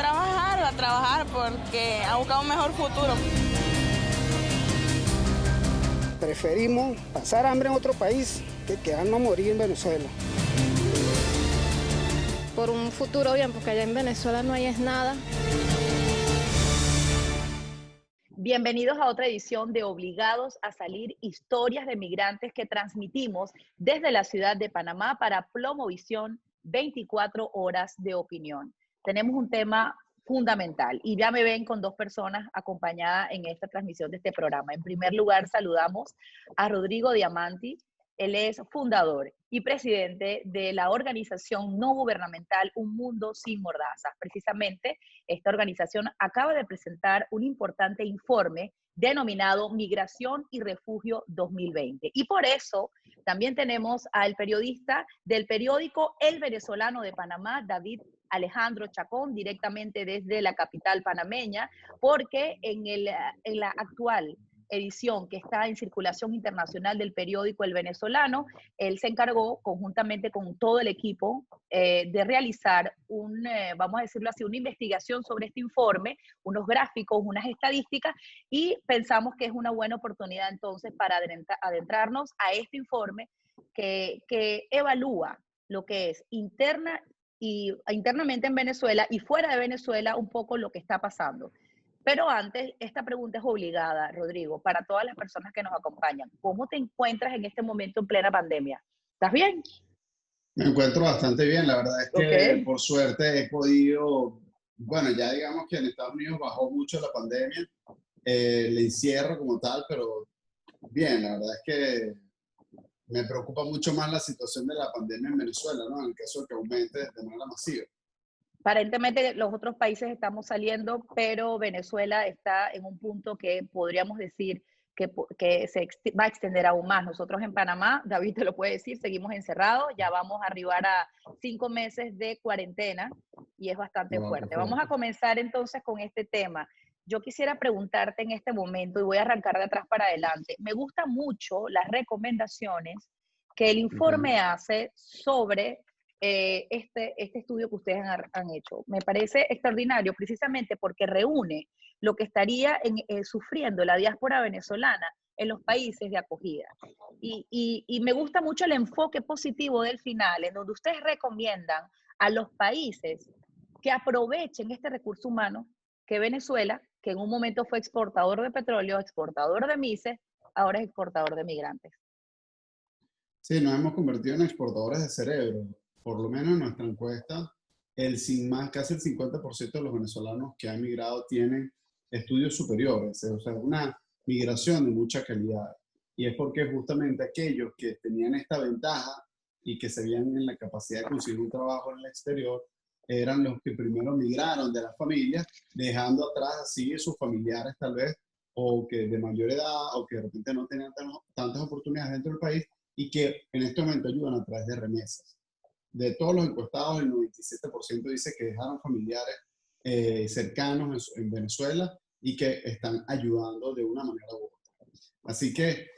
A trabajar porque a buscar un mejor futuro. Preferimos pasar hambre en otro país que quedarnos a morir en Venezuela. Por un futuro bien, porque allá en Venezuela no hay es nada. Bienvenidos a otra edición de Obligados a Salir, historias de migrantes que transmitimos desde la ciudad de Panamá para Plomovisión, 24 horas de opinión. Tenemos un tema fundamental y ya me ven con dos personas acompañadas en esta transmisión de este programa. En primer lugar, saludamos a Rodrigo Diamanti. Él es fundador y presidente de la organización no gubernamental Un Mundo Sin Mordazas. Precisamente, esta organización acaba de presentar un importante informe denominado Migración y Refugio 2020. Y por eso también tenemos al periodista del periódico El Venezolano de Panamá, David Alejandro Chacón, directamente desde la capital panameña, porque en la actual edición que está en circulación internacional del periódico El Venezolano, él se encargó conjuntamente con todo el equipo de realizar vamos a decirlo así, una investigación sobre este informe, unos gráficos, unas estadísticas, y pensamos que es una buena oportunidad entonces para adentrarnos a este informe que evalúa lo que es internamente en Venezuela y fuera de Venezuela un poco lo que está pasando. Pero antes, esta pregunta es obligada, Rodrigo, para todas las personas que nos acompañan. ¿Cómo te encuentras en este momento en plena pandemia? ¿Estás bien? Me encuentro bastante bien, la verdad es que por suerte he podido, bueno, ya digamos que en Estados Unidos bajó mucho la pandemia, el encierro como tal, pero bien, la verdad es que me preocupa mucho más la situación de la pandemia en Venezuela, ¿no? En el caso de que aumente de manera masiva. Aparentemente los otros países estamos saliendo, pero Venezuela está en un punto que podríamos decir que se va a extender aún más. Nosotros en Panamá, David te lo puede decir, seguimos encerrados, ya vamos a arribar a 5 meses de cuarentena y es bastante fuerte. Vamos a comenzar entonces con este tema. Yo quisiera preguntarte en este momento, y voy a arrancar de atrás para adelante, me gustan mucho las recomendaciones que el informe hace sobre este estudio que ustedes han hecho. Me parece extraordinario precisamente porque reúne lo que estaría sufriendo la diáspora venezolana en los países de acogida. Y me gusta mucho el enfoque positivo del final, en donde ustedes recomiendan a los países que aprovechen este recurso humano que Venezuela, que en un momento fue exportador de petróleo, exportador de mises, ahora es exportador de migrantes. Sí, nos hemos convertido en exportadores de cerebro. Por lo menos en nuestra encuesta, casi el 50% de los venezolanos que han emigrado tienen estudios superiores, o sea, una migración de mucha calidad. Y es porque justamente aquellos que tenían esta ventaja y que se veían en la capacidad de conseguir un trabajo en el exterior, eran los que primero migraron de las familias, dejando atrás así sus familiares tal vez, o que de mayor edad, o que de repente no tenían tantas oportunidades dentro del país, y que en este momento ayudan a través de remesas. De todos los encuestados, el 97% dice que dejaron familiares cercanos en Venezuela y que están ayudando de una manera u otra. Así que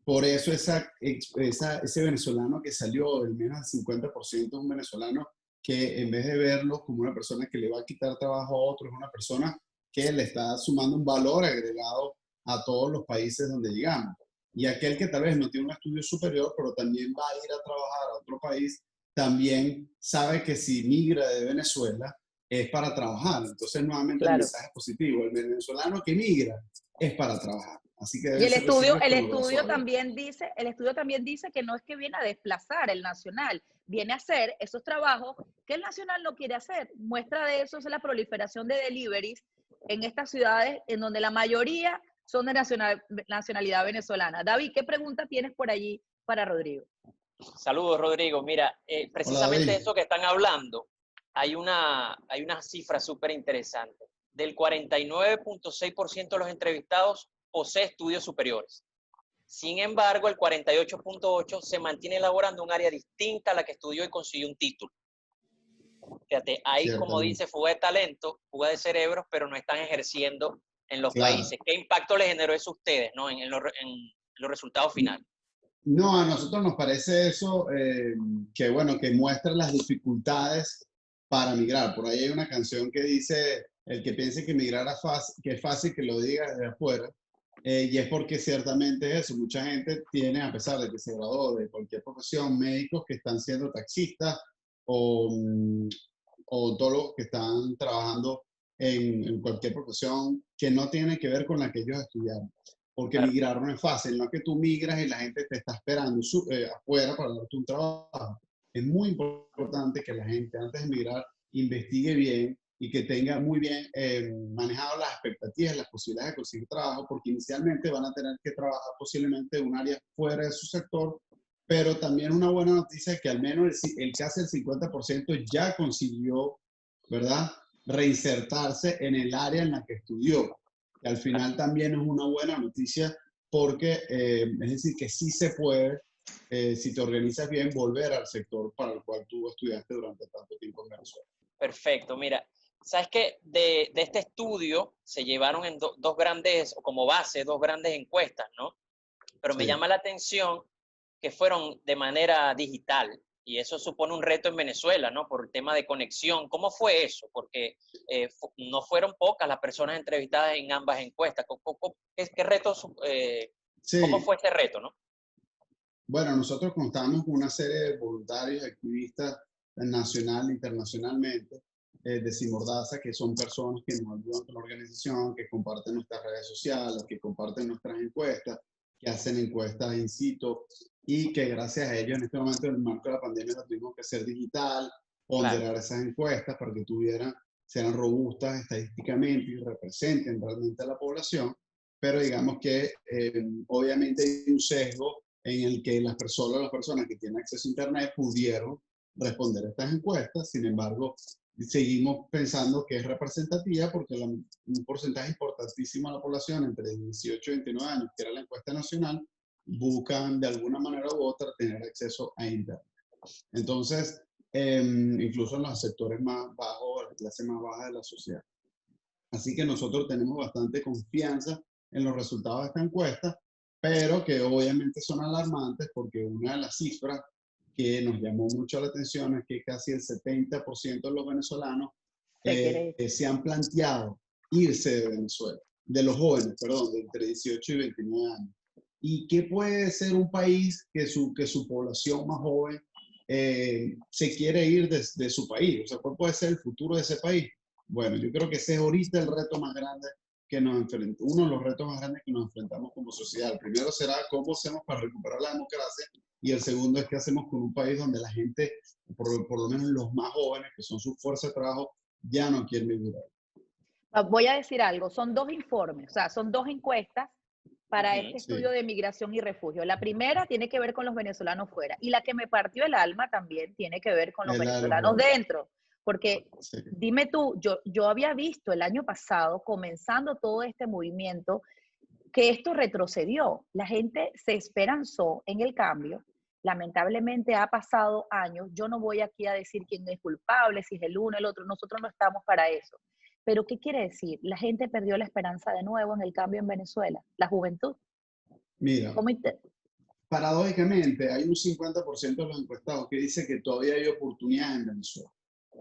por eso ese venezolano que salió, el menos del 50% es un venezolano que en vez de verlo como una persona que le va a quitar trabajo a otro, es una persona que le está sumando un valor agregado a todos los países donde llegamos. Y aquel que tal vez no tiene un estudio superior, pero también va a ir a trabajar a otro país, también sabe que si migra de Venezuela es para trabajar. Entonces, nuevamente, claro, el mensaje es positivo. El venezolano que migra es para trabajar. Así que y el estudio también dice que no es que viene a desplazar el nacional, viene a hacer esos trabajos que el nacional no quiere hacer. Muestra de eso es la proliferación de deliveries en estas ciudades en donde la mayoría son de nacionalidad venezolana. David, ¿qué pregunta tienes por allí para Rodrigo? Saludos, Rodrigo. Mira, precisamente eso que están hablando, hay una cifra súper interesante. Del 49.6% de los entrevistados posee estudios superiores. Sin embargo, el 48.8% se mantiene elaborando un área distinta a la que estudió y consiguió un título. Fíjate, hay, como dice, fuga de talento, fuga de cerebros, pero no están ejerciendo en los países. ¿Qué impacto les generó eso a ustedes, ¿no? en los resultados finales? No, a nosotros nos parece eso que, bueno, que muestra las dificultades para migrar. Por ahí hay una canción que dice, el que piense que migrar que es fácil, que lo diga desde afuera. Y es porque ciertamente eso, mucha gente tiene, a pesar de que se graduó de cualquier profesión, médicos que están siendo taxistas o odontólogos que están trabajando en cualquier profesión que no tiene que ver con la que ellos estudiaron. Porque Claro. migrar no es fácil, no es que tú migras y la gente te está esperando afuera para darte un trabajo. Es muy importante que la gente antes de migrar investigue bien y que tenga muy bien manejado las expectativas, las posibilidades de conseguir trabajo, porque inicialmente van a tener que trabajar posiblemente en un área fuera de su sector, pero también una buena noticia es que al menos el que hace el 50% ya consiguió, ¿verdad?, reinsertarse en el área en la que estudió. Que al final también es una buena noticia porque es decir que sí se puede, si te organizas bien, volver al sector para el cual tú estudiaste durante tanto tiempo en Venezuela. Perfecto, mira, sabes que de este estudio se llevaron en dos grandes, como base, dos grandes encuestas, ¿no? Pero me Sí. llama la atención que fueron de manera digital y eso supone un reto en Venezuela, ¿no? Por el tema de conexión. ¿Cómo fue eso? Porque no fueron pocas las personas entrevistadas en ambas encuestas. ¿Qué retos, Sí. cómo fue ese reto, no? Bueno, nosotros contamos con una serie de voluntarios, activistas nacional e internacionalmente de Simordaza, que son personas que nos ayudan con la organización, que comparten nuestras redes sociales, que comparten nuestras encuestas, que hacen encuestas in situ y que gracias a ellos en este momento, en el marco de la pandemia, la tuvimos que hacer digital, ponderar esas encuestas para que sean robustas estadísticamente y representen realmente a la población, pero digamos que obviamente hay un sesgo en el que las personas que tienen acceso a Internet pudieron responder a estas encuestas. Sin embargo, seguimos pensando que es representativa porque un porcentaje importantísimo de la población entre 18 y 29 años, que era la encuesta nacional, buscan de alguna manera u otra tener acceso a Internet. Entonces, incluso en los sectores más bajos, la clase más baja de la sociedad. Así que nosotros tenemos bastante confianza en los resultados de esta encuesta, pero que obviamente son alarmantes porque una de las cifras que nos llamó mucho la atención es que casi el 70% de los venezolanos se han planteado irse de Venezuela, de los jóvenes, perdón, de entre 18 y 29 años. ¿Y qué puede ser un país que su población más joven se quiere ir de su país? O sea, ¿cuál puede ser el futuro de ese país? Bueno, yo creo que ese es ahorita el reto más grande que nos enfrentamos, uno de los retos más grandes que nos enfrentamos como sociedad. El primero será cómo hacemos para recuperar la democracia y el segundo es qué hacemos con un país donde la gente, por lo menos los más jóvenes, que son su fuerza de trabajo, ya no quieren vivir ahí. Voy a decir algo, son dos informes, o sea, son dos encuestas para este estudio de migración y refugio. La primera tiene que ver con los venezolanos fuera y la que me partió el alma también tiene que ver con los venezolanos dentro. Porque dime tú, yo había visto el año pasado, comenzando todo este movimiento, que esto retrocedió. La gente se esperanzó en el cambio. Lamentablemente ha pasado años. Yo no voy aquí a decir quién es culpable, si es el uno, el otro. Nosotros no estamos para eso. Pero ¿qué quiere decir? La gente perdió la esperanza de nuevo en el cambio en Venezuela. La juventud. Mira, paradójicamente hay un 50% de los encuestados que dice que todavía hay oportunidades en Venezuela.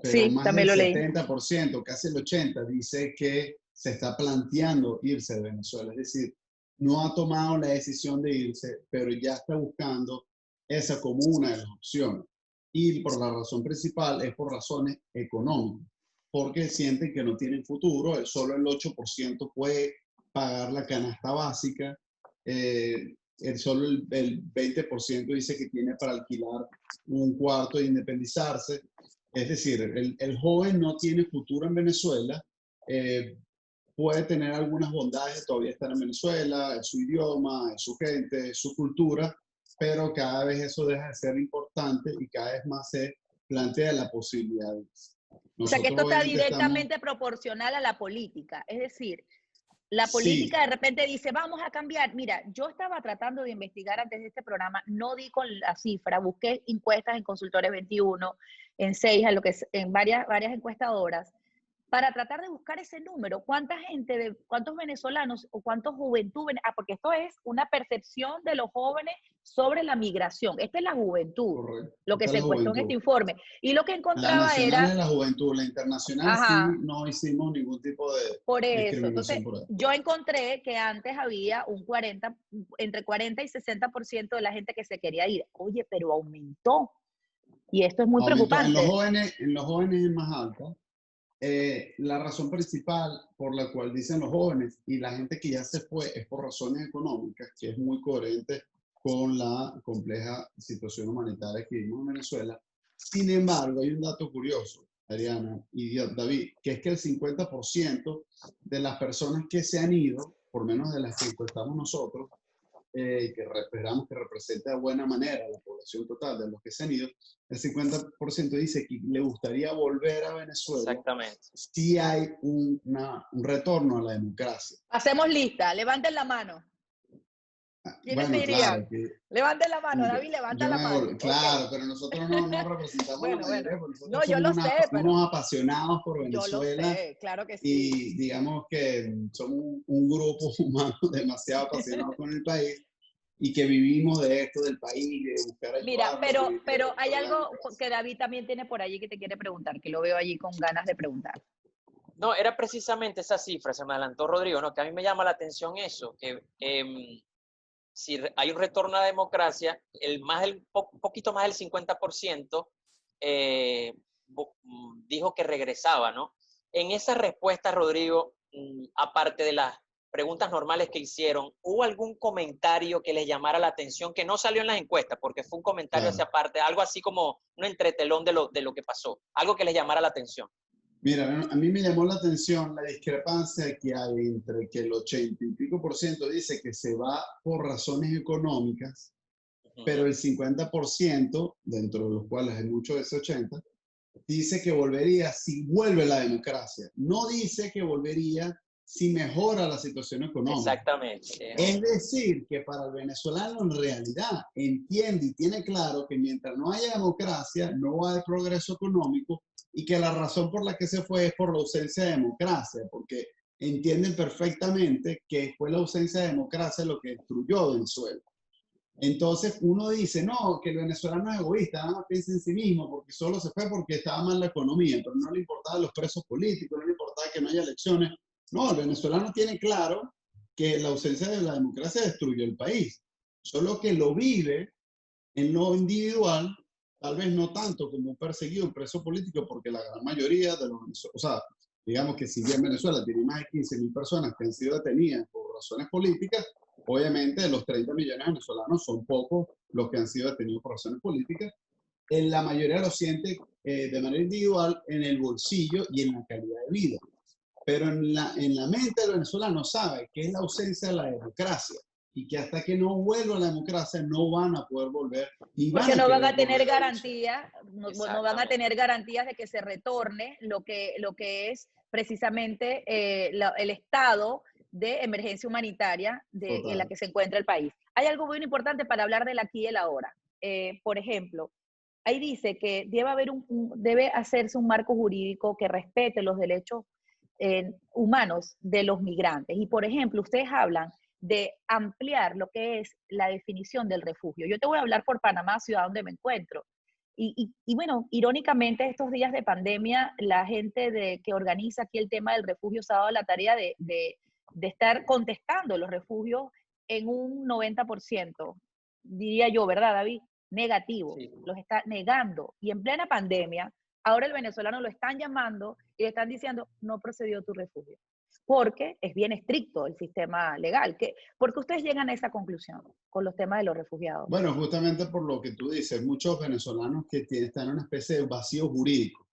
Pero sí, más también del lo leí. 70%, casi el 80%, dice que se está planteando irse de Venezuela. Es decir, no ha tomado la decisión de irse, pero ya está buscando esa como una de las opciones. Y por la razón principal es por razones económicas, porque sienten que no tienen futuro. Solo el 8% puede pagar la canasta básica. Solo el 20% dice que tiene para alquilar un cuarto e independizarse. Es decir, el joven no tiene futuro en Venezuela, puede tener algunas bondades de todavía estar en Venezuela, es su idioma, es su gente, es su cultura, pero cada vez eso deja de ser importante y cada vez más se plantea la posibilidad de eso. O sea que esto está directamente proporcional a la política, es decir, la política de repente dice, vamos a cambiar. Mira, yo estaba tratando de investigar antes de este programa, no di con la cifra, busqué encuestas en Consultores 21, en Ceija, en varias encuestadoras, para tratar de buscar ese número. ¿Cuánta gente, cuántos venezolanos o cuántos juventud? Porque esto es una percepción de los jóvenes sobre la migración. Esta es la juventud, Correcto. lo que Esta se es la encuentró en juventud. este informe. Y lo que La encontraba nacional era... es la juventud, la internacional Ajá, sí no hicimos ningún tipo de por eso. discriminación Entonces, por ahí. yo encontré que antes había entre 40 y 60% de la gente que se quería ir. Oye, pero aumentó. Y esto es muy Aumentó. En preocupante. los jóvenes es más alta. La razón principal por la cual dicen los jóvenes y la gente que ya se fue es por razones económicas, que es muy coherente con la compleja situación humanitaria que vivimos en Venezuela. Sin embargo, hay un dato curioso, Ariana y David, que es que el 50% de las personas que se han ido, por menos de las que encuestamos nosotros, que esperamos que represente de buena manera la población total de los que se han ido, el 50% dice que le gustaría volver a Venezuela. Exactamente. Si hay un retorno a la democracia. Hacemos lista, levanten la mano. ¿Quiénes Bueno, se irían? claro, que levanten la mano, David, levanta la mano. Claro, Okay. pero nosotros no representamos Bueno, a la mayoría, bueno. porque nosotros No, yo somos lo sé, pero unos apasionados por yo lo Venezuela sé, claro que sí. y digamos que somos un grupo humano demasiado apasionado con el país y que vivimos de esto del país, de buscar Mira, ayudarlo, pero hay algo que David también tiene por allí que te quiere preguntar, que lo veo allí con ganas de preguntar. No, era precisamente esa cifra, se me adelantó Rodrigo, ¿no? Que a mí me llama la atención eso, que si hay un retorno a la democracia, poquito más del 50% dijo que regresaba, ¿no? En esa respuesta, Rodrigo, aparte de las preguntas normales que hicieron, ¿hubo algún comentario que les llamara la atención que no salió en las encuestas? Porque fue un comentario hacia aparte, algo así como un entretelón de lo que pasó, algo que les llamara la atención. Mira, a mí me llamó la atención la discrepancia que hay entre que el 80 y pico % dice que se va por razones económicas, pero el 50%, dentro de los cuales hay mucho de ese 80, dice que volvería si vuelve la democracia. No dice que volvería si mejora la situación económica. Exactamente. Es decir, que para el venezolano en realidad entiende y tiene claro que mientras no haya democracia, no va a haber progreso económico y que la razón por la que se fue es por la ausencia de democracia, porque entienden perfectamente que fue la ausencia de democracia lo que destruyó Venezuela. Entonces uno dice, no, que el venezolano es egoísta, nada más piensa en sí mismo, porque solo se fue porque estaba mal la economía, pero no le importaban los presos políticos, no le importaba que no haya elecciones. No, el venezolano tiene claro que la ausencia de la democracia destruyó el país, solo que lo vive en lo individual, tal vez no tanto como un perseguido, un preso político, porque la gran mayoría de los venezolanos, o sea, digamos que si bien Venezuela tiene más de 15.000 personas que han sido detenidas por razones políticas, obviamente de los 30 millones de venezolanos son pocos los que han sido detenidos por razones políticas. La mayoría lo siente de manera individual en el bolsillo y en la calidad de vida. Pero en la mente del venezolano sabe que es la ausencia de la democracia y que hasta que no vuelva la democracia no van a poder volver. Porque no van a tener garantías, no van a tener garantías de que se retorne lo que es precisamente el estado de emergencia humanitaria en la que se encuentra el país. Hay algo muy importante para hablar del aquí y el ahora. Por ejemplo, ahí dice que debe hacerse un marco jurídico que respete los derechos humanos de los migrantes. Y, por ejemplo, ustedes hablan de ampliar lo que es la definición del refugio. Yo te voy a hablar por Panamá, ciudad donde me encuentro. Y bueno, irónicamente, estos días de pandemia, la gente que organiza aquí el tema del refugio se ha dado la tarea de estar contestando los refugios en un 90%, diría yo, ¿verdad, David? Negativo, sí. Los está negando. Y en plena pandemia, ahora el venezolano lo están llamando y le están diciendo, no procedió tu refugio. Porque es bien estricto el sistema legal. ¿Por qué ustedes llegan a esa conclusión con los temas de los refugiados? Bueno, justamente por lo que tú dices, muchos venezolanos que están en una especie de vacío jurídico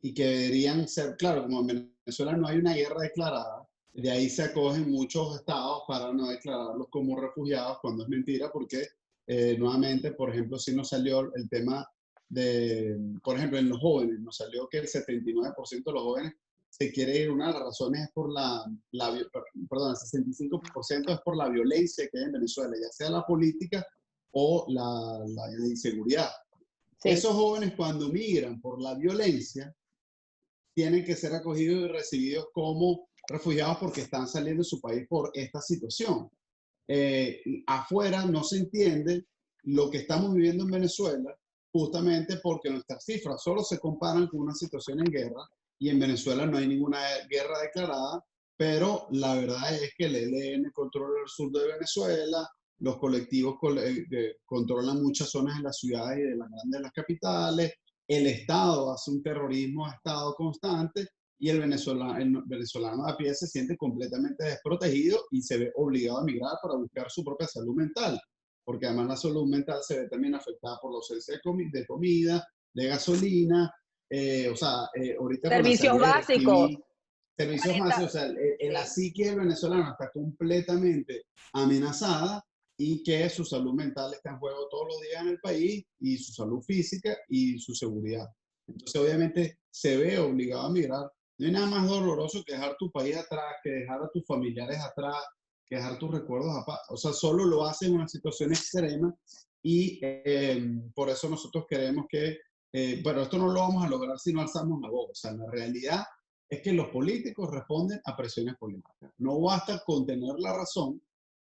y que deberían ser, claro, como en Venezuela no hay una guerra declarada, de ahí se acogen muchos estados para no declararlos como refugiados cuando es mentira, porque nuevamente, por ejemplo, si nos salió el tema de, por ejemplo, en los jóvenes, nos salió que el 79% de los jóvenes se quiere ir. Una de las razones es por el 65% es por la violencia que hay en Venezuela, ya sea la política o la inseguridad. Sí. Esos jóvenes cuando migran por la violencia, tienen que ser acogidos y recibidos como refugiados porque están saliendo de su país por esta situación. Afuera no se entiende lo que estamos viviendo en Venezuela, justamente porque nuestras cifras solo se comparan con una situación en guerra, y en Venezuela no hay ninguna guerra declarada, pero la verdad es que el ELN controla el sur de Venezuela, los colectivos controlan muchas zonas de las ciudades y de las grandes capitales, el Estado hace un terrorismo a Estado constante, y el venezolano a pie se siente completamente desprotegido y se ve obligado a emigrar para buscar su propia salud mental, porque además la salud mental se ve también afectada por la ausencia de comida, de gasolina, ahorita con la Servicios salida básicos. DirecTV, servicios básicos, o sea, la psique del venezolano está completamente amenazada, y que su salud mental está en juego todos los días en el país, y su salud física y su seguridad. Entonces, obviamente, se ve obligado a migrar. No hay nada más doloroso que dejar tu país atrás, que dejar a tus familiares atrás, que dejar tus recuerdos atrás. O sea, solo lo hace en una situación extrema, y por eso nosotros queremos que, bueno, esto no lo vamos a lograr si no alzamos la voz. O sea, la realidad es que los políticos responden a presiones políticas. No basta con tener la razón,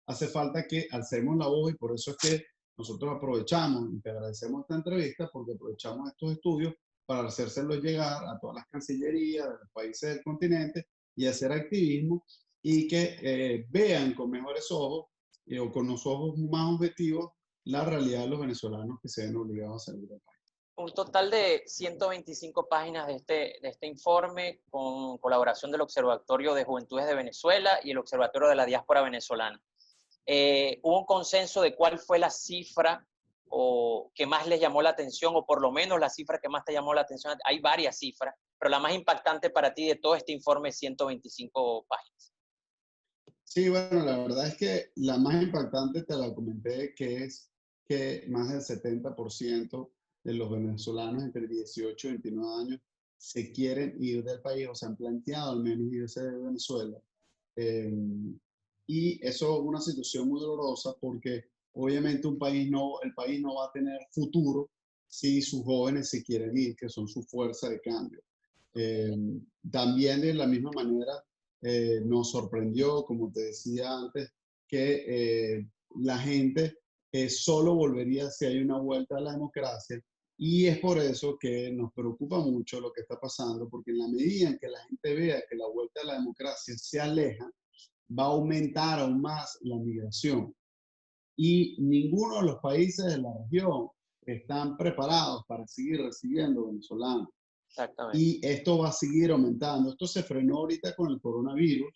hace falta que alcemos la voz, y por eso es que nosotros aprovechamos, y te agradecemos esta entrevista, porque aprovechamos estos estudios para hacérselos llegar a todas las cancillerías de los países del continente y hacer activismo, y que vean con mejores ojos o con los ojos más objetivos la realidad de los venezolanos que se ven obligados a salir del país. Un total de 125 páginas de este informe, con colaboración del Observatorio de Juventudes de Venezuela y el Observatorio de la Diáspora Venezolana. ¿Hubo un consenso de cuál fue la cifra o que más les llamó la atención, o por lo menos la cifra que más te llamó la atención? Hay varias cifras, pero la más impactante para ti de todo este informe de 125 páginas. Sí, bueno, la verdad es que la más impactante te la comenté, que es que más del 70% de los venezolanos entre 18 y 29 años se quieren ir del país, o se han planteado al menos irse de Venezuela. Y eso es una situación muy dolorosa, porque obviamente el país no va a tener futuro si sus jóvenes se quieren ir, que son su fuerza de cambio. También de la misma manera nos sorprendió, como te decía antes, que la gente solo volvería si hay una vuelta a la democracia, y es por eso que nos preocupa mucho lo que está pasando, porque en la medida en que la gente vea que la vuelta a la democracia se aleja, va a aumentar aún más la migración. Y ninguno de los países de la región están preparados para seguir recibiendo venezolanos. Exactamente. Y esto va a seguir aumentando. Esto se frenó ahorita con el coronavirus,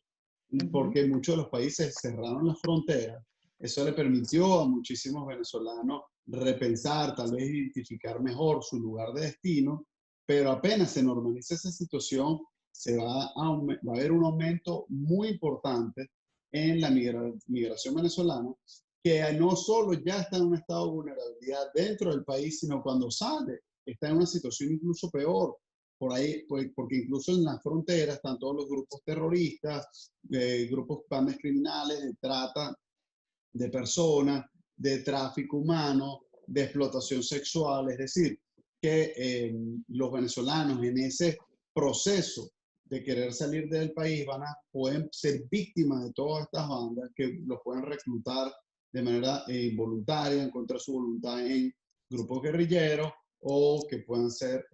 porque muchos de los países cerraron las fronteras. Eso le permitió a muchísimos venezolanos repensar, tal vez identificar mejor su lugar de destino, pero apenas se normalice esa situación, va a haber un aumento muy importante en la migración venezolana, que no solo ya está en un estado de vulnerabilidad dentro del país, sino cuando sale está en una situación incluso peor. Por ahí, porque incluso en las fronteras están todos los grupos terroristas, grupos bandas criminales de trata de personas, de tráfico humano, de explotación sexual. Es decir, que los venezolanos en ese proceso de querer salir del país pueden ser víctimas de todas estas bandas que los pueden reclutar de manera voluntaria, en contra de su voluntad, en grupos guerrilleros, o que puedan ser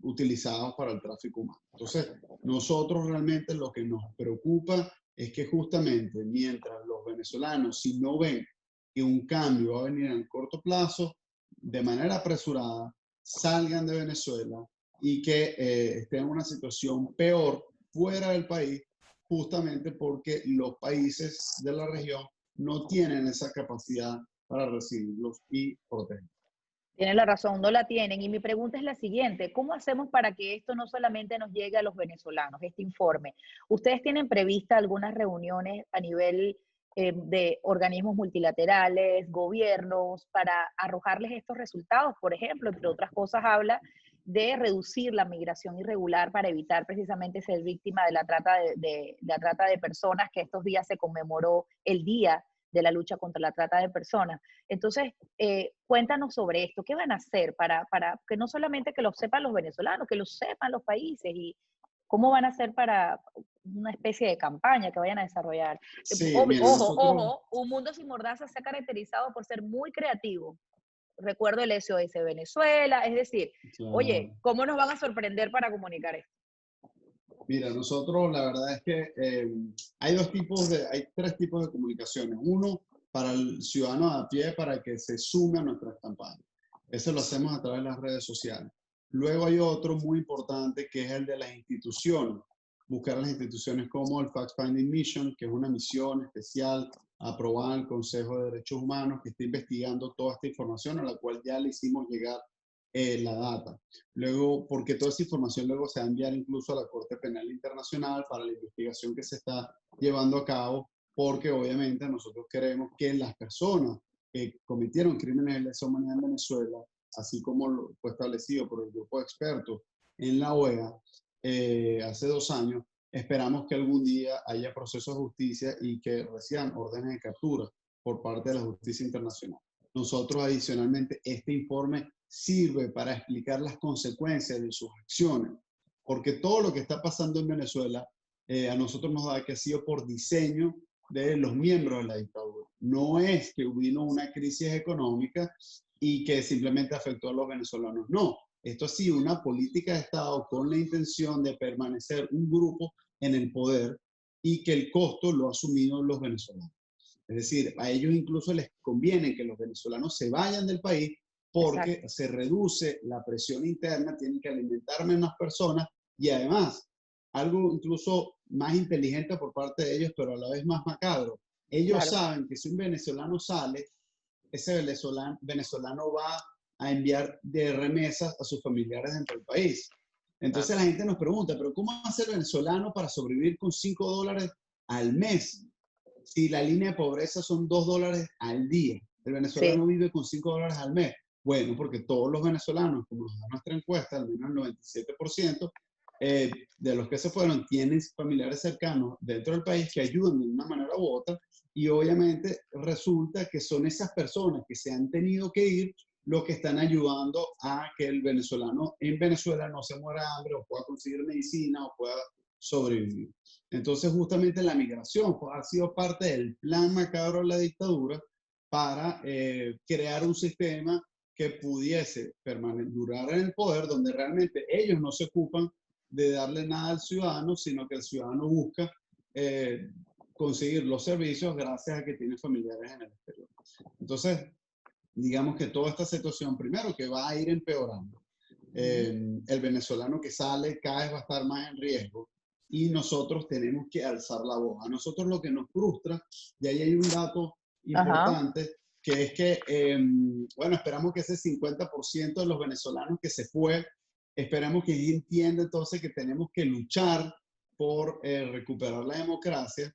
utilizados para el tráfico humano. Entonces, nosotros realmente lo que nos preocupa es que justamente mientras los venezolanos, si no ven que un cambio va a venir en el corto plazo, de manera apresurada, salgan de Venezuela, y que estén en una situación peor fuera del país, justamente porque los países de la región no tienen esa capacidad para recibirlos y protegerlos. Tienen la razón, no la tienen. Y mi pregunta es la siguiente: ¿cómo hacemos para que esto no solamente nos llegue a los venezolanos, este informe? ¿Ustedes tienen prevista algunas reuniones a nivel de organismos multilaterales, gobiernos, para arrojarles estos resultados? Por ejemplo, entre otras cosas, habla de reducir la migración irregular para evitar precisamente ser víctima de la trata de personas, que estos días se conmemoró el Día de la Lucha contra la Trata de Personas. Entonces, cuéntanos sobre esto. ¿Qué van a hacer para que no solamente que lo sepan los venezolanos, que lo sepan los países, y ¿Cómo van a hacer para una especie de campaña que vayan a desarrollar? Sí, Ojo, mira, ojo, Un Mundo Sin Mordaza se ha caracterizado por ser muy creativo. Recuerdo el SOS Venezuela, es decir, claro. Oye, ¿cómo nos van a sorprender para comunicar esto? Mira, nosotros la verdad es que hay tres tipos de comunicaciones. Uno, para el ciudadano a pie, para que se sume a nuestras campañas. Eso lo hacemos a través de las redes sociales. Luego hay otro muy importante que es el de las instituciones. Buscar a las instituciones como el Fact Finding Mission, que es una misión especial aprobada en el Consejo de Derechos Humanos, que está investigando toda esta información, a la cual ya le hicimos llegar la data. Luego, porque toda esa información luego se va a enviar incluso a la Corte Penal Internacional para la investigación que se está llevando a cabo, porque obviamente nosotros queremos que las personas que cometieron crímenes de lesa humanidad en Venezuela, así como lo fue establecido por el grupo de expertos en la OEA hace 2 años, esperamos que algún día haya procesos de justicia y que reciban órdenes de captura por parte de la justicia internacional. Nosotros adicionalmente, este informe sirve para explicar las consecuencias de sus acciones, porque todo lo que está pasando en Venezuela a nosotros nos da que ha sido por diseño de los miembros de la dictadura. No es que vino una crisis económica y que simplemente afectó a los venezolanos. No, esto ha sido una política de Estado con la intención de permanecer un grupo en el poder y que el costo lo han asumido los venezolanos. Es decir, a ellos incluso les conviene que los venezolanos se vayan del país porque Exacto. Se reduce la presión interna, tienen que alimentar menos personas y además, algo incluso más inteligente por parte de ellos, pero a la vez más macabro. Ellos saben que si un venezolano sale, ese venezolano va a enviar de remesas a sus familiares dentro del país. Entonces la gente nos pregunta, ¿pero cómo va a ser venezolano para sobrevivir con $5 al mes? Si la línea de pobreza son $2 al día. El venezolano vive con $5 al mes. Bueno, porque todos los venezolanos, como nos da nuestra encuesta, al menos el 97%, de los que se fueron tienen familiares cercanos dentro del país que ayudan de una manera u otra y obviamente resulta que son esas personas que se han tenido que ir los que están ayudando a que el venezolano en Venezuela no se muera de hambre o pueda conseguir medicina o pueda sobrevivir. Entonces justamente la migración ha sido parte del plan macabro de la dictadura para crear un sistema que pudiese durar en el poder donde realmente ellos no se ocupan de darle nada al ciudadano, sino que el ciudadano busca conseguir los servicios gracias a que tiene familiares en el exterior. Entonces, digamos que toda esta situación, primero que va a ir empeorando. El venezolano que sale cada vez va a estar más en riesgo y nosotros tenemos que alzar la voz. A nosotros lo que nos frustra, y ahí hay un dato importante, que es que, bueno, esperamos que ese 50% de los venezolanos que se fue, esperamos que entienda entonces que tenemos que luchar por recuperar la democracia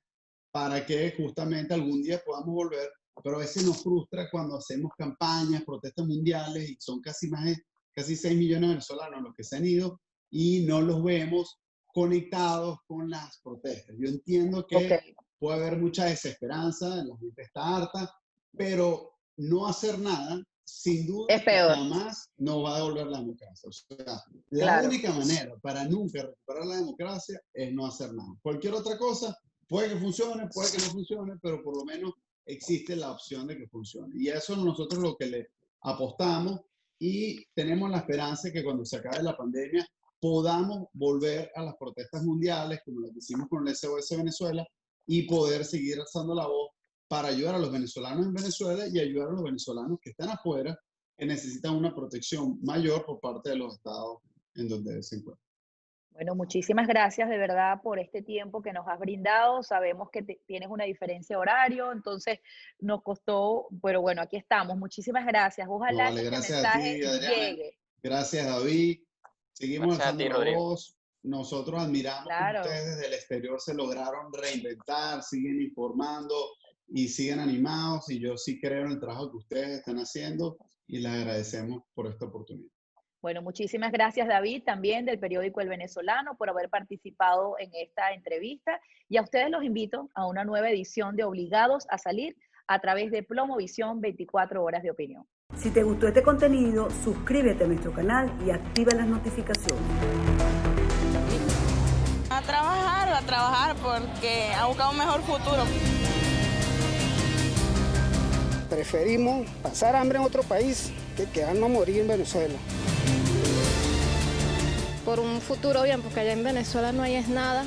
para que justamente algún día podamos volver, pero a veces nos frustra cuando hacemos campañas, protestas mundiales y son casi 6 millones de venezolanos los que se han ido y no los vemos conectados con las protestas. Yo entiendo que puede haber mucha desesperanza, la gente está harta, pero no hacer nada sin duda jamás nos va a devolver la democracia. O sea, la única manera para nunca recuperar la democracia es no hacer nada. Cualquier otra cosa puede que funcione, puede que no funcione, pero por lo menos existe la opción de que funcione. Y eso es nosotros lo que le apostamos y tenemos la esperanza de que cuando se acabe la pandemia podamos volver a las protestas mundiales como las que hicimos con el SOS Venezuela y poder seguir alzando la voz para ayudar a los venezolanos en Venezuela y ayudar a los venezolanos que están afuera, que necesitan una protección mayor por parte de los estados en donde se encuentran. Bueno, muchísimas gracias de verdad por este tiempo que nos has brindado. Sabemos que tienes una diferencia de horario, entonces nos costó, pero bueno, aquí estamos. Muchísimas gracias. Ojalá que este mensaje llegue. Gracias, David. Seguimos alzando la voz. Nosotros admiramos que ustedes desde el exterior se lograron reinventar, siguen informando y siguen animados. Y yo sí creo en el trabajo que ustedes están haciendo y les agradecemos por esta oportunidad. Bueno, muchísimas gracias, David, también del periódico El Venezolano, por haber participado en esta entrevista. Y a ustedes los invito a una nueva edición de Obligados a Salir a través de Plomovisión 24 horas de opinión. Si te gustó este contenido, suscríbete a nuestro canal y activa las notificaciones. trabajar porque ha buscado un mejor futuro. Preferimos pasar hambre en otro país que quedarnos a morir en Venezuela. Por un futuro bien, porque allá en Venezuela no hay es nada.